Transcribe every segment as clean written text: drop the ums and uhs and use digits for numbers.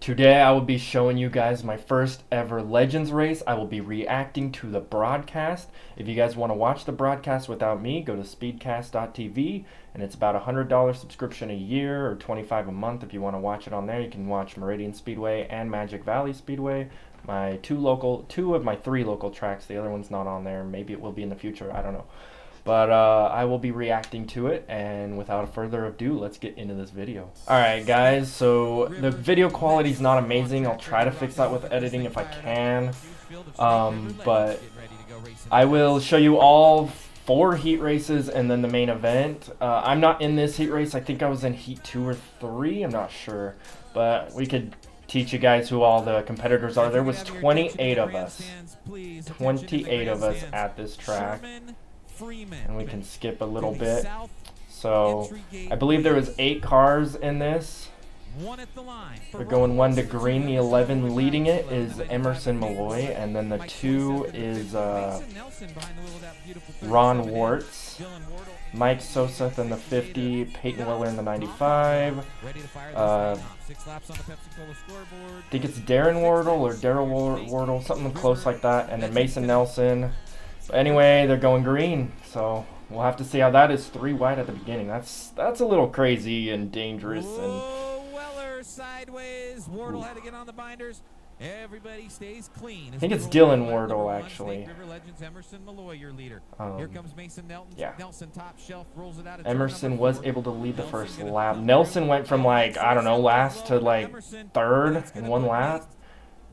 Today I will be showing you guys my first ever Legends race. I will be reacting to the broadcast. If you guys want to watch the broadcast without me, go to speedcast.tv, and it's about $100 subscription a year or $25 a month if you want to watch it on there. You can watch Meridian Speedway and Magic Valley Speedway. My two of my three local tracks. The other one's not on there. Maybe it will be in the future. I don't know. But I will be reacting to it, and without further ado, let's get into this video. Alright guys, so the video quality is not amazing. I'll try to fix that with editing if I can. But I will show you all 4 heat races and then the main event. I'm not in this heat race. I think I was in heat 2 or 3. I'm not sure. But we could teach you guys who all the competitors are. There was 28 of us. 28 of us at this track. And we can skip a little bit. So I believe there was 8 cars in this. We're going 1 to green. The 11 leading it is Emerson Malloy, and then the 2 is Ron Wartz, Mike Sosa in the 50, Peyton Weller in the 95. I think it's Darren Wardle or Daryl Wardle, something close like that, and then Mason Nelson. But anyway, they're going green, so we'll have to see how that is. 3 wide at the beginning. That's a little crazy and dangerous. And Weller sideways. Wardle had to get on the binders. Everybody stays clean. I think it's Dylan Wardle actually. Emerson Malloy, your leader. Here comes Mason Nelson. Yeah. Nelson top shelf rolls it out. Emerson was able to lead the first lap. Nelson went from like, I don't know, last to like 3rd in 1 lap.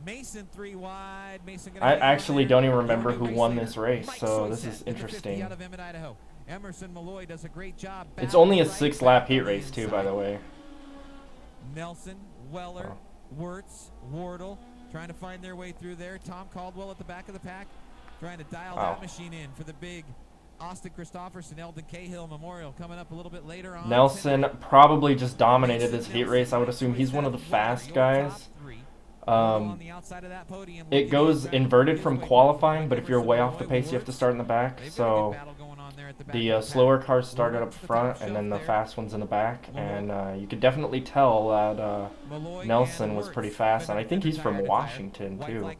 Mason 3 wide. Mason I actually don't even remember who won this race, so this is interesting. Emerson Malloy does a great job. It's only a 6-lap heat race too, by the way. Nelson, Weller, Wirtz, Wardle trying to find their way through there. Tom Caldwell at the back of the pack trying to dial that machine in for the big Austin Christopherson, Eldon Cahill Memorial coming up a little bit later on. Nelson probably just dominated this heat race. I would assume he's one of the fast guys. It goes inverted from qualifying, but if you're way off the pace, you have to start in the back. So the slower cars started up front, and then the fast ones in the back. And you could definitely tell that Nelson was pretty fast, and I think he's from Washington too.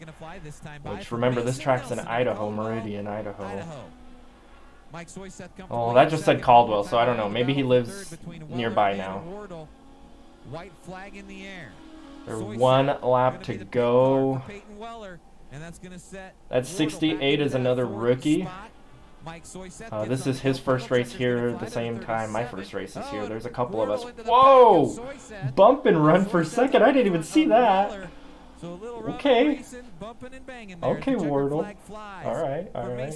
Which, remember, this track's in Idaho, Meridian, Idaho. Oh, that just said Caldwell, so I don't know. Maybe he lives nearby now. White flag in the air. There's 1 lap to go. That's 68 is another rookie. This is his first race here at the same time my first race is here. There's a couple of us. Whoa! Bump and run for second. I didn't even see that. Okay. Okay, Wardle. Alright, alright.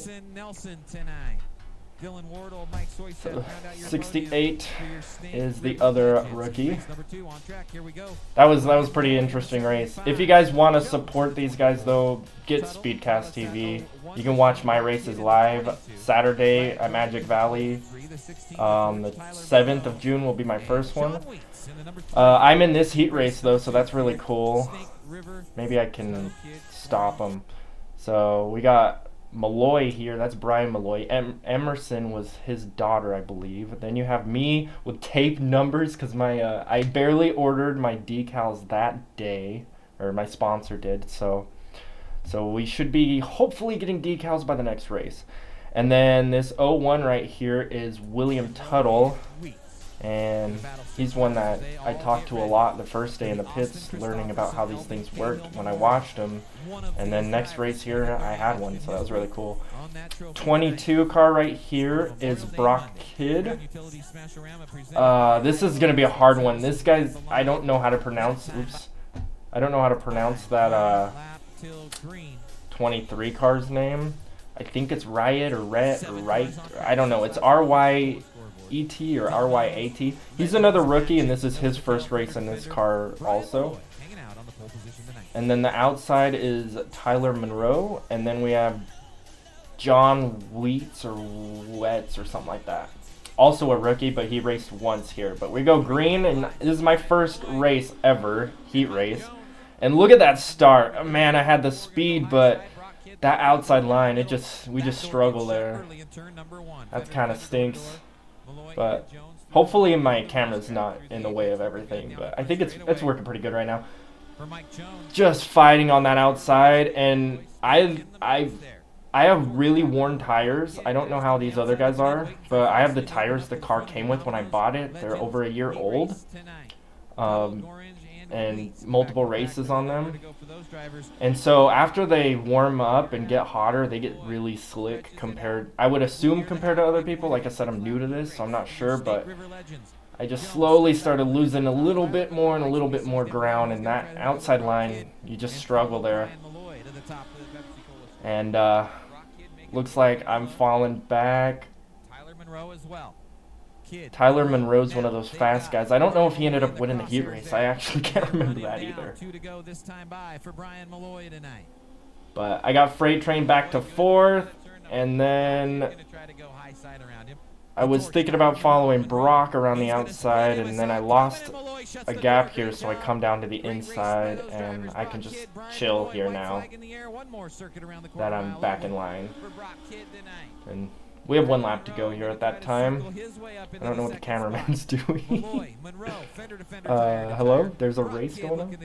68 is the other rookie. That was pretty interesting race. If you guys want to support these guys though, get Speedcast TV. You can watch my races live Saturday at Magic Valley. The 7th of June will be my first one. I'm in this heat race though, so that's really cool. Maybe I can stop them. So we got Malloy here, that's Brian Malloy. Emerson was his daughter, I believe. Then you have me with tape numbers because my I barely ordered my decals that day, or my sponsor did. So we should be hopefully getting decals by the next race. And then this 01 right here is William Tuttle, and he's one that I talked to a lot the first day in the pits, learning about how these things worked when I watched them. And then next race here, I had one, so that was really cool. 22 car right here is Brock Kidd. This is going to be a hard one. This guy's, I don't know how to pronounce, I don't know how to pronounce that 23 car's name. I think it's Riot or Ret or Right. I don't know. It's R-Y-E-T or R-Y-A-T. He's another rookie, and this is his first race in this car also. And then the outside is Tyler Monroe, and then we have John Wheats or Wetz or something like that. Also a rookie, but he raced once here. But we go green, and this is my first race ever, heat race. And look at that start. Man, I had the speed, but that outside line, we just struggle there. That kind of stinks. But hopefully my camera's not in the way of everything. But I think it's working pretty good right now. just fighting on that outside, and I have really worn tires. I don't know how these other guys are, but I have the tires the car came with when I bought it. They're over a year old, and multiple races on them. And so after they warm up and get hotter, they get really slick I would assume compared to other people. Like I said, I'm new to this, so I'm not sure, but I just slowly started losing a little bit more and a little bit more ground, and that outside line, you just struggle there. And looks like I'm falling back. Tyler Monroe's one of those fast guys. I don't know if he ended up winning the heat race. I actually can't remember that either. But I got Freight Train back to 4th, and then I was thinking about following Brock around the outside, and then I lost a gap here, so I come down to the inside, and I can just chill here now that I'm back in line. And we have 1 lap to go here at that time. I don't know what the cameraman's doing. Hello? There's a race going on?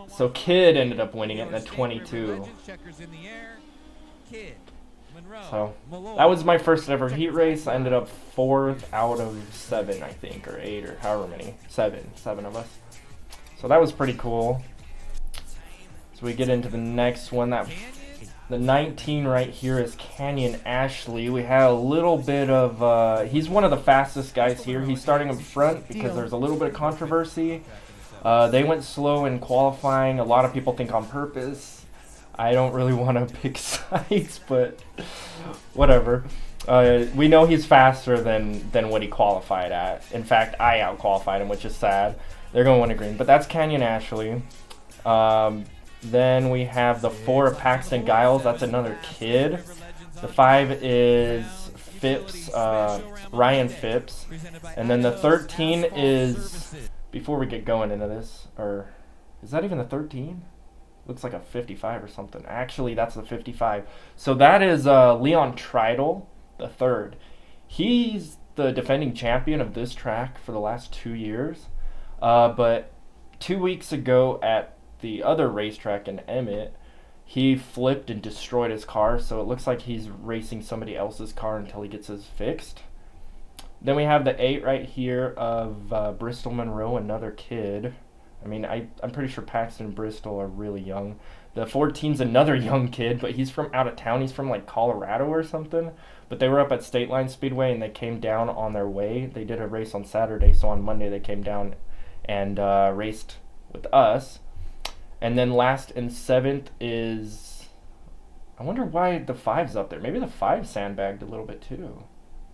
So Kid ended up winning it in the 22. So that was my first ever heat race. I ended up 4th out of 7, I think, or 8, or however many. 7 of us. So that was pretty cool. So we get into the next one. The 19 right here is Canyon Ashley. We had a little bit of, he's one of the fastest guys here. He's starting up front because there's a little bit of controversy. They went slow in qualifying. A lot of people think on purpose. I don't really want to pick sides, but whatever. We know he's faster than what he qualified at. In fact, I out-qualified him, which is sad. They're going to win a green. But that's Canyon Ashley. Then we have the 4 of Paxton Giles. That's another kid. The 5 is Phipps, Ryan Phipps. And then the 13 is, before we get going into this, or is that even the 13? Looks like a 55 or something. Actually, that's the 55. So that is Leon Treidel, the 3rd. He's the defending champion of this track for the last 2 years. But 2 weeks ago at the other racetrack in Emmett, he flipped and destroyed his car, so it looks like he's racing somebody else's car until he gets his fixed. Then we have the 8 right here of Bristol Monroe, another kid. I mean, I'm pretty sure Paxton and Bristol are really young. The 14's another young kid, but he's from out of town. He's from like Colorado or something. But they were up at State Line Speedway, and they came down on their way. They did a race on Saturday, so on Monday they came down and raced with us. And then last and 7th is, I wonder why the 5's up there. Maybe the 5 sandbagged a little bit too.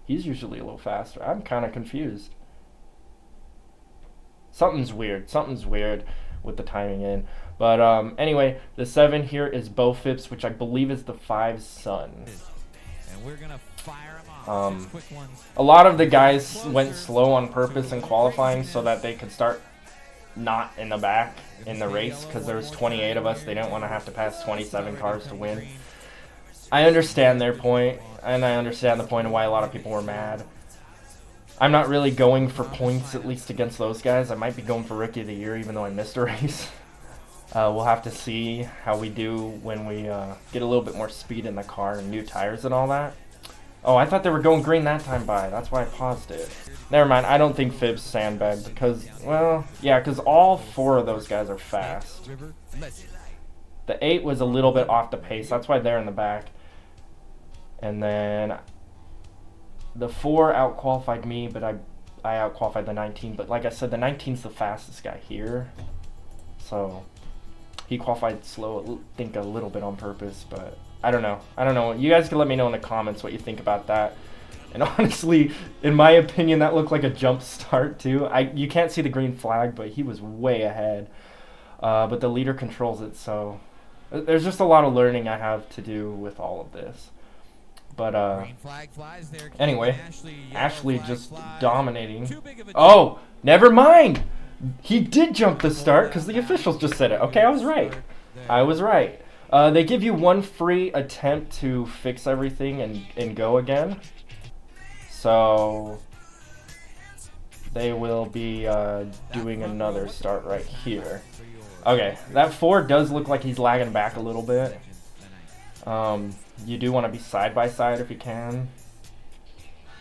He's usually a little faster. I'm kind of confused. Something's weird with the timing in. But anyway, the 7 here is Bo Phipps, which I believe is the 5's son. And we're gonna fire him off. A lot of the guys went slow on purpose in qualifying so that they could start not in the back in the race, because there's 28 of us. They don't want to have to pass 27 cars to win. I understand their point, and I understand the point of why a lot of people were mad. I'm not really going for points, at least against those guys. I might be going for Rookie of the Year, even though I missed a race. We'll have to see how we do when we get a little bit more speed in the car and new tires and all that. Oh, I thought they were going green that time by. That's why I paused it. Never mind. I don't think Phibbs sandbagged because, well, yeah, because all 4 of those guys are fast. The 8 was a little bit off the pace. That's why they're in the back. And then the 4 out-qualified me, but I out-qualified the 19. But like I said, the 19's the fastest guy here. So he qualified slow, I think a little bit on purpose, but I don't know. You guys can let me know in the comments what you think about that. And honestly, in my opinion, that looked like a jump start too. You can't see the green flag, but he was way ahead. But the leader controls it, so there's just a lot of learning I have to do with all of this. But anyway, Ashley just dominating. Oh, never mind. He did jump the start because the officials just said it. Okay, I was right. They give you 1 free attempt to fix everything and go again. So they will be doing another start right here. Okay, that Ford does look like he's lagging back a little bit. You do want to be side by side if you can.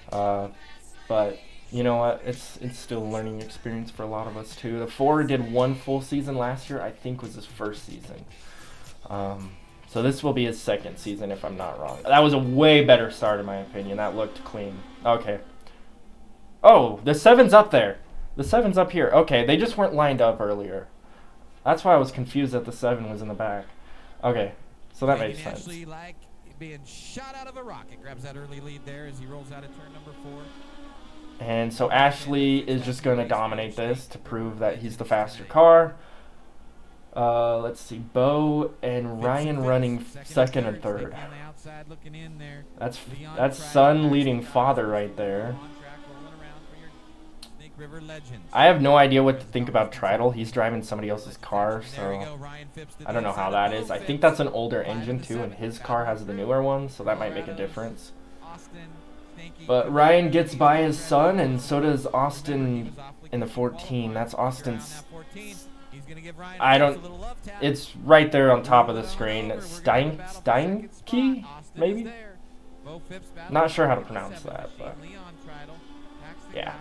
But you know what? It's still a learning experience for a lot of us too. The Ford did one full season last year. I think was his first season. So this will be his second season if I'm not wrong. That was a way better start in my opinion. That looked clean. Okay. Oh, the 7's up there. The 7's up here. Okay, they just weren't lined up earlier. That's why I was confused that the 7 was in the back. Okay, so that makes sense. Ashley, like being shot out of a rocket, grabs that early lead there as he rolls out of turn number 4. And so Ashley is just going to dominate this to prove that he's the faster car. Let's see, Bo and Ryan running second and third. That's son leading father right there. I have no idea what to think about Tritle. He's driving somebody else's car, so I don't know how that is. I think that's an older engine too, and his car has the newer one, so that might make a difference. But Ryan gets by his son, and so does Austin in the 14. That's Austin's. It's right there on top of the screen. Steinke, maybe? Not sure how to pronounce that, but yeah.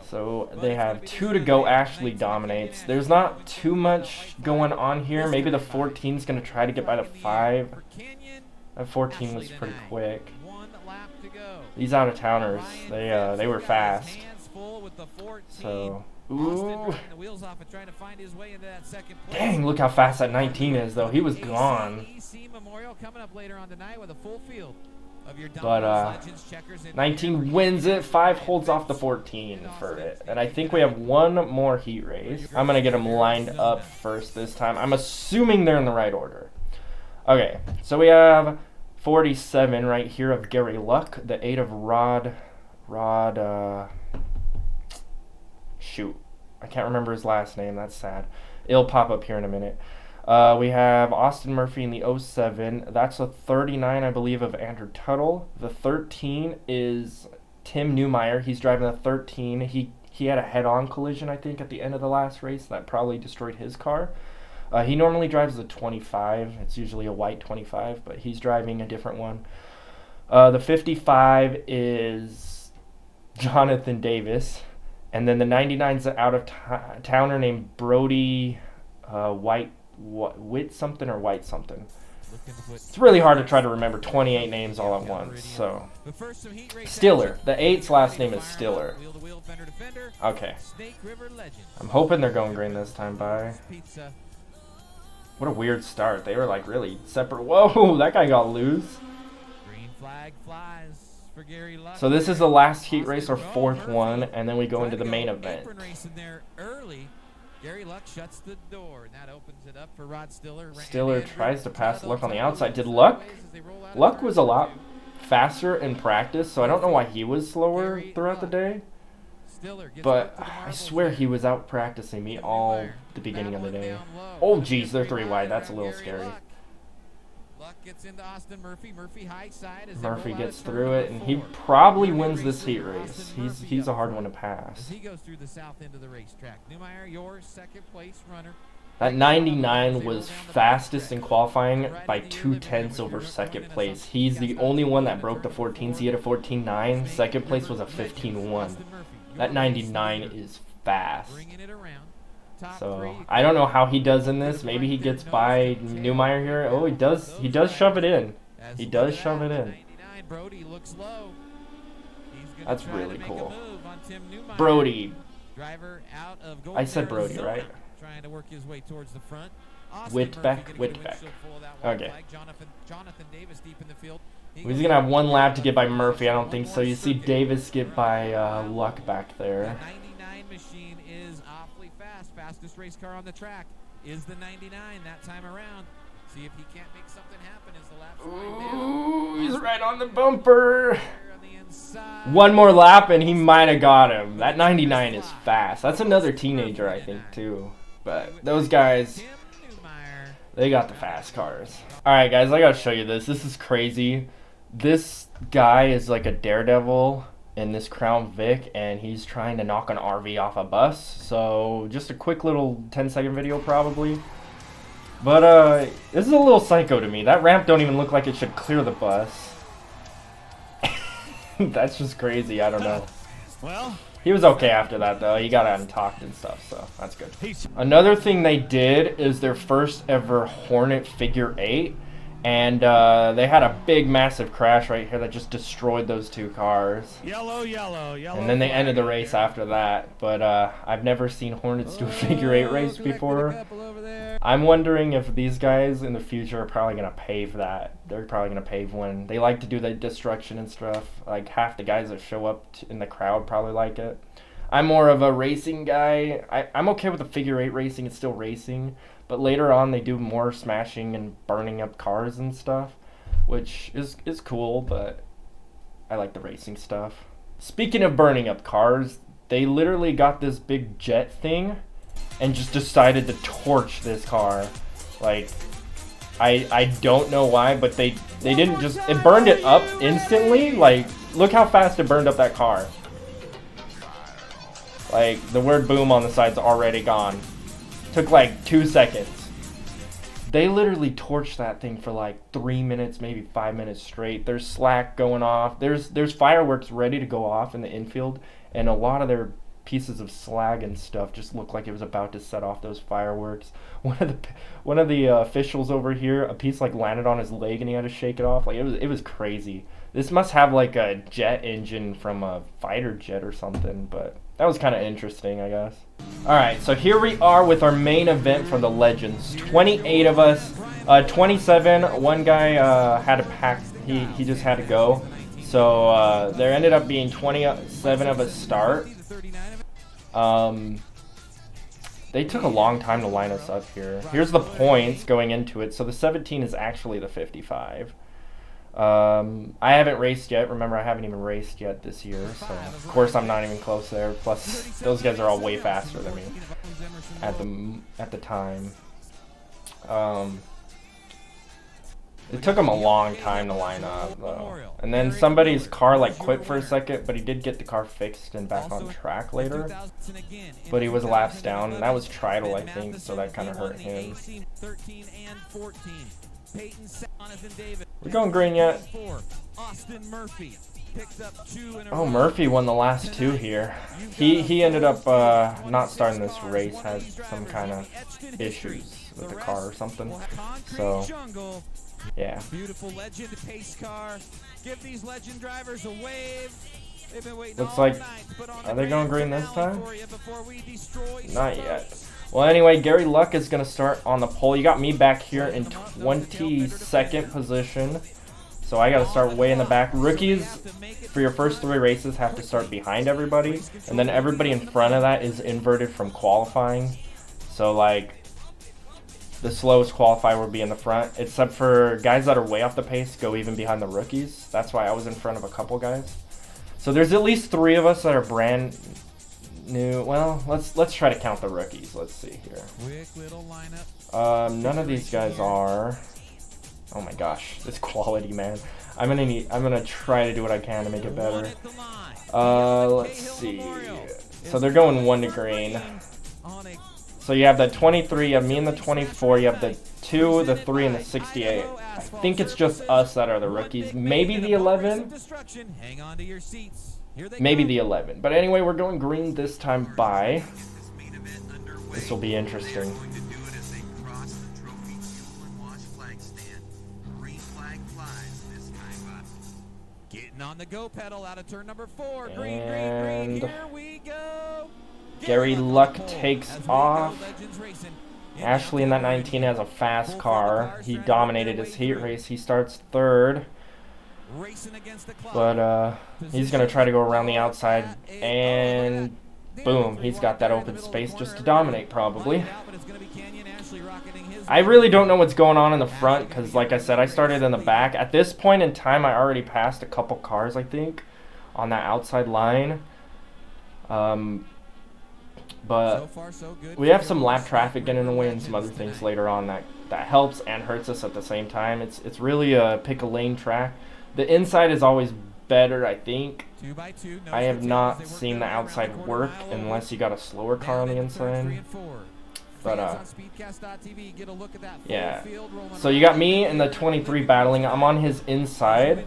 So they have 2 to go. Ashley dominates. There's not too much going on here. Maybe the 14 is going to try to get by the 5. That 14 was pretty quick. These out-of-towners, they were fast. So, ooh. Dang, look how fast that 19 is, though. He was gone. But 19 wins it. 5 holds off the 14 for it. And I think we have one more heat race. I'm going to get them lined up first this time. I'm assuming they're in the right order. Okay, so we have 47 right here of Gary Luck. The 8 of shoot. I can't remember his last name. That's sad. It'll pop up here in a minute. We have Austin Murphy in the 07. That's a 39, I believe, of Andrew Tuttle. The 13 is Tim Newmeyer. He's driving the 13. He had a head-on collision, I think, at the end of the last race. That probably destroyed his car. He normally drives the 25. It's usually a white 25, but he's driving a different one. The 55 is Jonathan Davis. And then the 99's an out-of-towner named Brody White something or White something. It's really hard to try to remember 28 names all at once. So Stiller. The 8's last name is Stiller. Okay. I'm hoping they're going green this time by. What a weird start. They were like really separate. Whoa, that guy got loose. Green flag flies for Gary Luck. So this is the last heat race, or 4th one, and then we go into the main event. Gary Luck shuts the door, and that opens it up for Rod Stiller. Stiller tries to pass Luck on the outside. Did Luck was a lot faster in practice, so I don't know why he was slower throughout the day. But I swear he was out practicing me all the beginning of the day. Oh, geez, they're 3 wide. That's a little scary. Murphy gets through it, and he probably wins this heat race. He's a hard one to pass. He goes through the south end of the racetrack. Newmeyer, your second place runner. That 99 was fastest in qualifying by 2/10 over second place. He's the only one that broke the 14s. He had a 14.9. Second place was a 15.1. That 99 is fast. So I don't know how he does in this. Maybe he gets by Newmeyer here. Oh, he does shove it in. He does shove it in. That's really cool. Brody. I said Brody, right? Trying to work his way towards the front. Whitbeck. Okay. He's gonna have one lap to get by Murphy. I don't think so. You see Davis get by Luck back there. The 99 machine is awfully fast. Fastest race car on the track is the 99 that time around. See if he can't make something happen as the lap's right down. Ooh, he's right on the bumper. One more lap and he might have got him. That 99 is fast. That's another teenager, I think, too. But those guys, they got the fast cars. Alright, guys, I gotta show you this. This is crazy. This guy is like a daredevil. in this Crown Vic, and he's trying to knock an RV off a bus. So just a quick little 10-second video probably. But this is a little psycho to me. That ramp don't even look like it should clear the bus. That's just crazy. I don't know. Well, he was okay after that though. He got out and talked and stuff, so that's good. Another thing they did is their first ever Hornet figure 8. And they had a big, massive crash right here that just destroyed those two cars. Yellow. And then they ended the race after that. But I've never seen Hornets do a figure 8 race before. I'm wondering if these guys in the future are probably going to pave that. They're probably going to pave one. They like to do the destruction and stuff. Like half the guys that show up in the crowd probably like it. I'm more of a racing guy. I'm okay with the figure 8 racing. It's still racing. But later on, they do more smashing and burning up cars and stuff, which is cool, but I like the racing stuff. Speaking of burning up cars, they literally got this big jet thing and just decided to torch this car. Like, I don't know why, but they didn't just... It burned it up instantly. Like, look how fast it burned up that car. Like, the word boom on the side's already gone. Took like 2 seconds. They literally torched that thing for like 3 minutes, maybe 5 minutes straight. There's slack going off. There's fireworks ready to go off in the infield, and a lot of their pieces of slag and stuff just looked like it was about to set off those fireworks. One of the officials over here, a piece like landed on his leg and he had to shake it off. Like it was crazy. This must have like a jet engine from a fighter jet or something, but that was kind of interesting, I guess. Alright, so here we are with our main event for the Legends. 28 of us, 27. One guy had to pack, he just had to go. So there ended up being 27 of us start. They took a long time to line us up here. Here's the points going into it. So the 17 is actually the 55. I haven't raced yet. Remember, I haven't even raced yet this year, so of course I'm not even close there. Plus, those guys are all way faster than me at the time. It took them a long time to line up, though. And then somebody's car like quit for a second, but he did get the car fixed and back on track later. But he was laps down, and that was Trital, I think, so that kind of hurt him. We're going green yet? Oh, Murphy won the last 2 here. He ended up not starting this race, had some kind of issues with the car or something. So, yeah. Beautiful Legend pace car. Give these Legend drivers a wave. They've been waiting looks like, are they going green this time? Not yet. Well, anyway, Gary Luck is going to start on the pole. You got me back here in 22nd position. So I got to start way in the back. Rookies, for your first 3 races, have to start behind everybody. And then everybody in front of that is inverted from qualifying. So, like, the slowest qualifier will be in the front. Except for guys that are way off the pace go even behind the rookies. That's why I was in front of a couple guys. So there's at least 3 of us that are brand new. Well, let's try to count the rookies. Let's see here. Quick little lineup. None of these guys are. Oh my gosh, this quality, man. I'm gonna try to do what I can to make it better. Let's see. So they're going 1 to green. So you have the 23, you have me and the 24, you have the 2, the 3, and the 68. I think it's just us that are the rookies. Maybe the 11. Maybe the 11. But anyway, we're going green this time by. This will be interesting. Getting on the go pedal out of turn number 4. Green. Here we go. Gary Luck takes off. Ashley in that 19 has a fast car. He dominated his heat race. He starts 3rd. But he's going to try to go around the outside. And boom, he's got that open space just to dominate probably. I really don't know what's going on in the front because, like I said, I started in the back. At this point in time, I already passed a couple cars, I think, on that outside line. But we have some lap traffic getting in the way and some other things later on that helps and hurts us at the same time. It's really a pick a lane track. The inside is always better, I think. 2x2, I have not they work seen the their way around outside the quarter work mile unless you got a slower car on down the into turns 3 inside. and 4. But Fans on speedcast.tv, get a look at that full yeah. field rolling So you got around me the and the rear. 23 battling. I'm on his inside.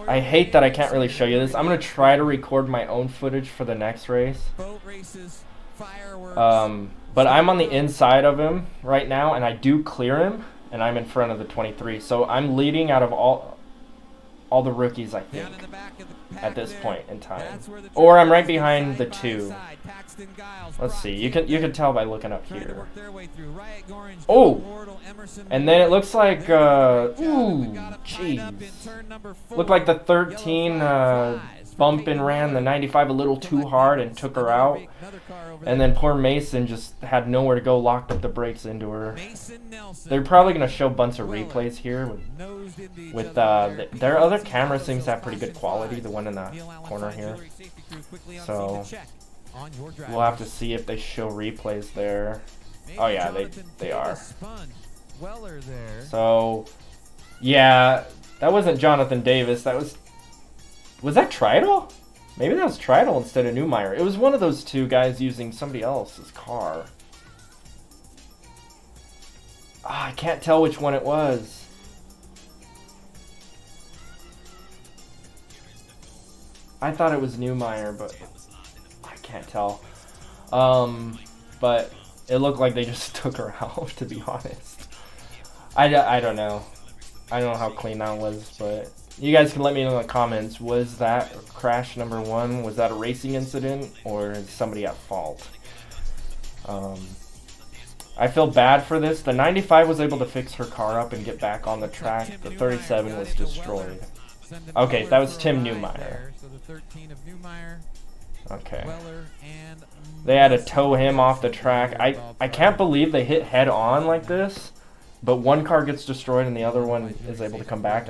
I hate that I can't really show you this. I'm gonna try to record my own footage for the next race. Boat races, fireworks. But I'm on the inside of him right now, and I do clear him, and I'm in front of the 23. So I'm leading out of all the rookies, I think, at this point in time. Or I'm right behind the 2. Let's see. You can tell by looking up here. Oh! And then it looks like, ooh, jeez. Looked like the 13 bumped and ran the 95 a little too hard and took her out. And then poor Mason just had nowhere to go, locked up the brakes into her. They're probably going to show a bunch of replays here with their other camera seems to have pretty good quality, the one in the corner here. So we'll have to see if they show replays there. Oh yeah, they are. So yeah, that wasn't Jonathan Davis. Was that Trital? Maybe that was Trital instead of Newmeyer. It was one of those two guys using somebody else's car. I can't tell which one it was. I thought it was Newmeyer, but I can't tell. But it looked like they just took her out, to be honest. I don't know. I don't know how clean that was, but you guys can let me know in the comments. Was that crash number 1? Was that a racing incident, or is somebody at fault? I feel bad for this. The 95 was able to fix her car up and get back on the track. The 37 was destroyed. Okay, that was Tim Newmeyer. Okay. They had to tow him off the track. I can't believe they hit head on like this, but one car gets destroyed and the other one is able to come back.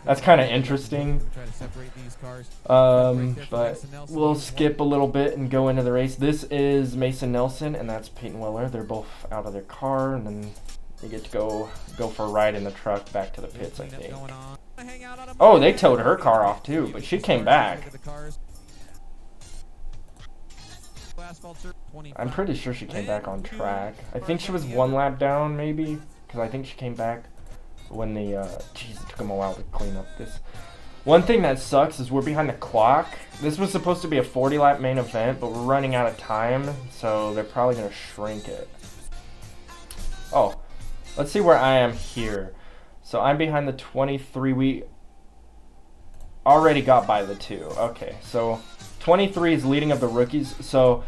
That's kind of interesting. But we'll skip a little bit and go into the race. This is Mason Nelson and that's Peyton Weller. They're both out of their car, and then they get to go for a ride in the truck back to the pits, I think. Oh, they towed her car off too, but she came back. I'm pretty sure she came back on track. I think she was 1 lap down, maybe, because I think she came back when the jeez, it took them a while to clean up this. One thing that sucks is we're behind the clock. This was supposed to be a 40-lap main event, but we're running out of time, so they're probably gonna shrink it. Oh, let's see where I am here. So I'm behind the 23. We already got by the 2. Okay, so 23 is leading of the rookies. So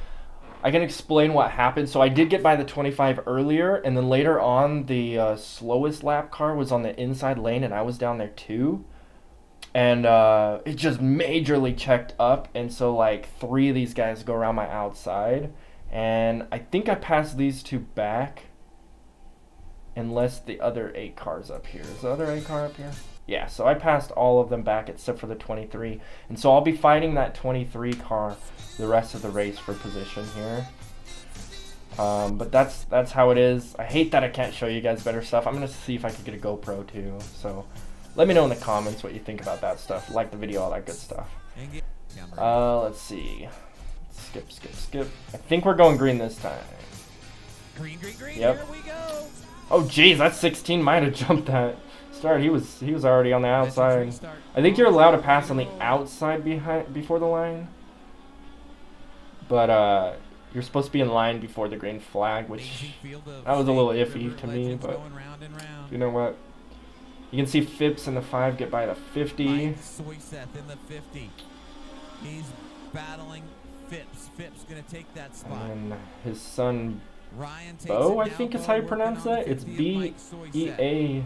I can explain what happened. So I did get by the 25 earlier, and then later on the slowest lap car was on the inside lane, and I was down there too. And it just majorly checked up, and so like 3 of these guys go around my outside, and I think I passed these 2 back. Unless the other 8 cars up here. Is the other 8 car up here? Yeah, so I passed all of them back except for the 23. And so I'll be fighting that 23 car the rest of the race for position here. But that's how it is. I hate that I can't show you guys better stuff. I'm going to see if I can get a GoPro too. So let me know in the comments what you think about that stuff. Like the video, all that good stuff. Let's see. Skip. I think we're going green this time. Green. Yep. Here we go. Oh jeez, that 16 might have jumped that start. He was already on the outside. I think you're allowed to pass on the outside before the line, but you're supposed to be in line before the green flag, which that was a little iffy to me. But you know what? You can see Phipps in the 5 get by the 50. He's battling Phipps. Phipps gonna take that spot. And then his son Bo, I think is how you pronounce that. It's B-E-A-U,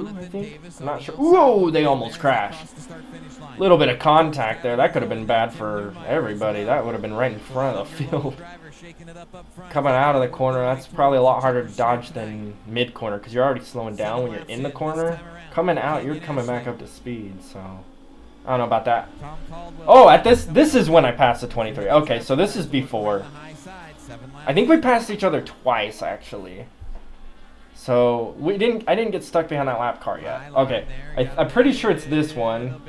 I think. I'm not sure. Whoa, they almost crashed. A little bit of contact there. That could have been bad for everybody. That would have been right in front of the field. Coming out of the corner, that's probably a lot harder to dodge than mid-corner because you're already slowing down when you're in the corner. Coming out, you're coming back up to speed, so I don't know about that. Oh, at this is when I passed the 23. Okay, so this is before. I think we passed each other twice, actually. So I didn't get stuck behind that lap car yet. Okay, I'm pretty sure it's this one.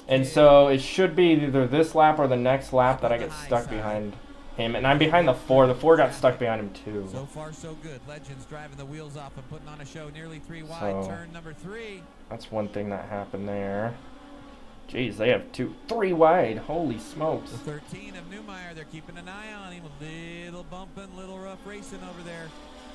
And so it should be either this lap or the next lap that I get stuck behind him. And I'm behind the 4. The 4 got stuck behind him too. So far so good. Legends driving the wheels off and putting on a show. Nearly 3 wide. Turn number 3. That's one thing that happened there. Jeez, they have 3 wide. Holy smokes. The 13 of Newmeyer, they're keeping an eye on him. A little bumping, little rough racing over there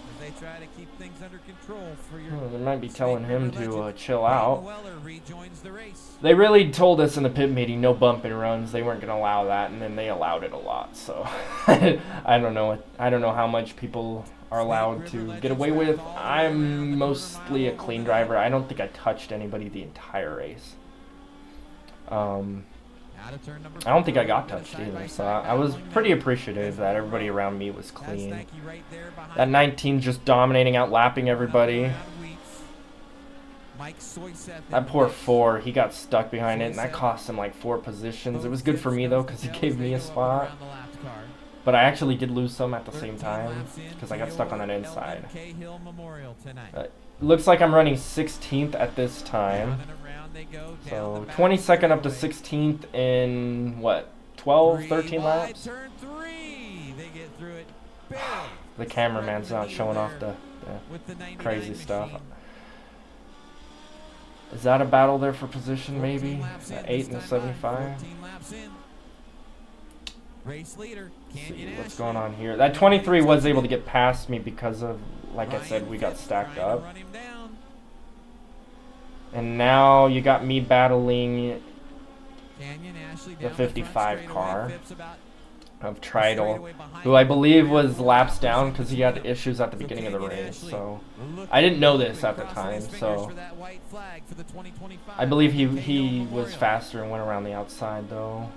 as they try to keep things under control for your. They might be telling him to chill out. Rejoins the race. They really told us in the pit meeting no bumping runs. They weren't going to allow that, and then they allowed it a lot. So I don't know. I don't know how much people are allowed to get away with. I'm mostly a clean driver. I don't think I touched anybody the entire race. I don't think I got touched either, so I was pretty appreciative that everybody around me was clean. That 19 just dominating, outlapping everybody. That poor 4, he got stuck behind it, and that cost him like 4 positions. It was good for me though, because he gave me a spot. But I actually did lose some at the same time, because I got stuck on that inside. Looks like I'm running 16th at this time. So 22nd up to 16th in what, 12, 13 laps? The cameraman's not showing off the crazy stuff. Is that a battle there for position maybe? The 8 and the 75? Let's see what's going on here. That 23 was able to get past me because of, like I said, we got stacked up. And now you got me battling the 55 car of Tridal, who I believe was laps down because he had issues at the beginning of the race. So I didn't know this at the time, so I believe he was faster and went around the outside though.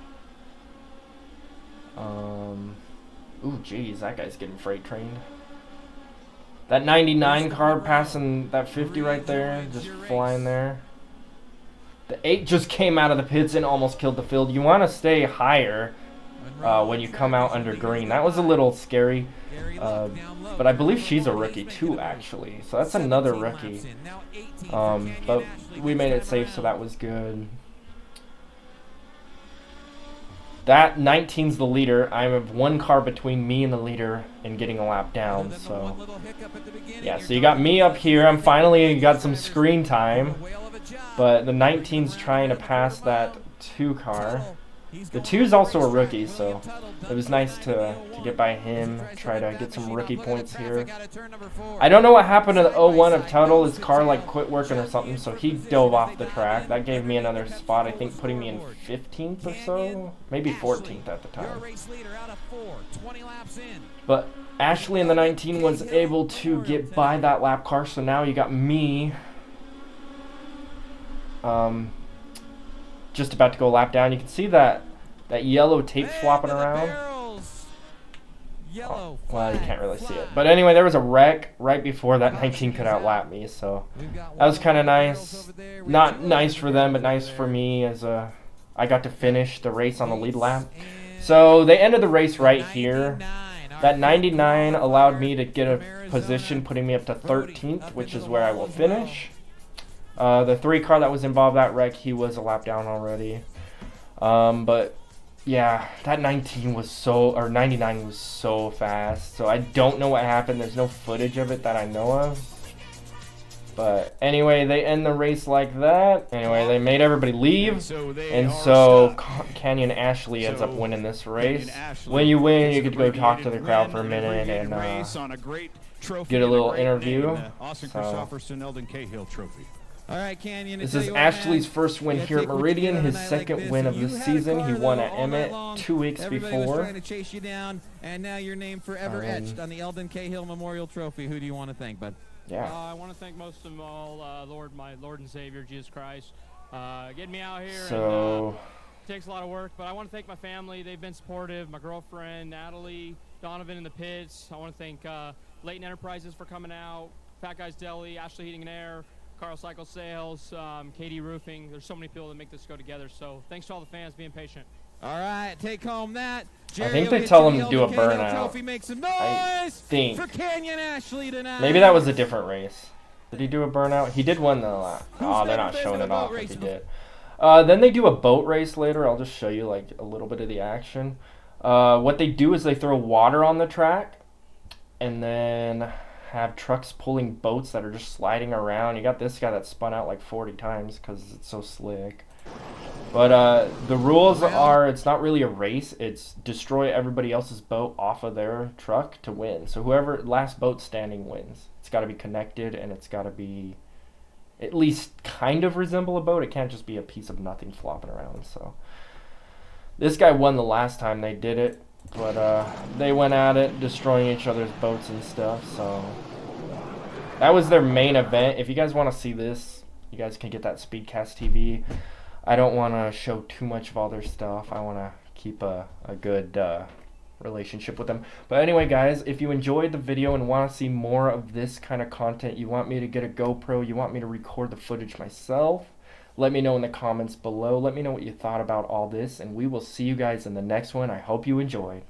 Ooh, geez, that guy's getting freight trained. That 99 car passing that 50 right there, just flying there. The 8 just came out of the pits and almost killed the field. You want to stay higher when you come out under green. That was a little scary, but I believe she's a rookie too, actually. So that's another rookie. But we made it safe, so that was good. That 19's the leader. I have 1 car between me and the leader and getting a lap down. So yeah, so you got me up here. I'm finally got some screen time, but the 19's trying to pass that 2 car. The 2's also a rookie, so it was nice to get by him, try to get some rookie points here. I don't know what happened to the 01 of Tuttle. His car like quit working or something, so he dove off the track. That gave me another spot, I think putting me in 15th or so, maybe 14th at the time. But Ashley in the 19 was able to get by that lap car, so now you got me just about to go lap down. You can see that yellow tape flopping around. Oh, well, you can't really see it. But anyway, there was a wreck right before that 19 could outlap me, so that was kind of nice. Not nice for them, but nice for me as I got to finish the race on the lead lap. So they ended the race right here. That 99 allowed me to get a position, putting me up to 13th, which is where I will finish. The 3 car that was involved that wreck, he was a lap down already. But yeah, that 19 was so, or 99 was so fast. So I don't know what happened. There's no footage of it that I know of. But anyway, they end the race like that. Anyway, they made everybody leave. And so Canyon Ashley ends up winning this race. When you win, you get to go talk to the crowd for a minute and get a little interview. All right, Canyon. This is Ashley's first win here at Meridian, his second win of the season. He won at Emmett 2 weeks before. Trying to chase you down, and now your name forever etched on the Eldon Cahill Memorial Trophy. Who do you want to thank, bud? Yeah. I want to thank most of all, my Lord and Savior, Jesus Christ, getting me out here. So and, it takes a lot of work, but I want to thank my family. They've been supportive. My girlfriend, Natalie, Donovan in the pits. I want to thank Leighton Enterprises for coming out, Fat Guys Deli, Ashley Heating and Air, Carl Cycle Sales, KD Roofing. There's so many people that make this go together. So thanks to all the fans being patient. All right, take home that I think they tell him to do a burnout. I think. Maybe that was a different race. Did he do a burnout? He did one the last. Oh, they're not showing it off if he did. Then they do a boat race later. I'll just show you like a little bit of the action. What they do is they throw water on the track and then have trucks pulling boats that are just sliding around. You got this guy that spun out like 40 times because it's so slick. But the rules are, it's not really a race. It's destroy everybody else's boat off of their truck to win. So whoever last boat standing wins. It's got to be connected, and it's got to be at least kind of resemble a boat. It can't just be a piece of nothing flopping around. So this guy won the last time they did it, but they went at it, destroying each other's boats and stuff. So that was their main event. If you guys want to see this, you guys can get that Speedcast TV. I don't want to show too much of all their stuff. I want to keep a good relationship with them. But anyway, guys, if you enjoyed the video and want to see more of this kind of content, you want me to get a GoPro, you want me to record the footage myself, let me know in the comments below. Let me know what you thought about all this, and we will see you guys in the next one. I hope you enjoyed.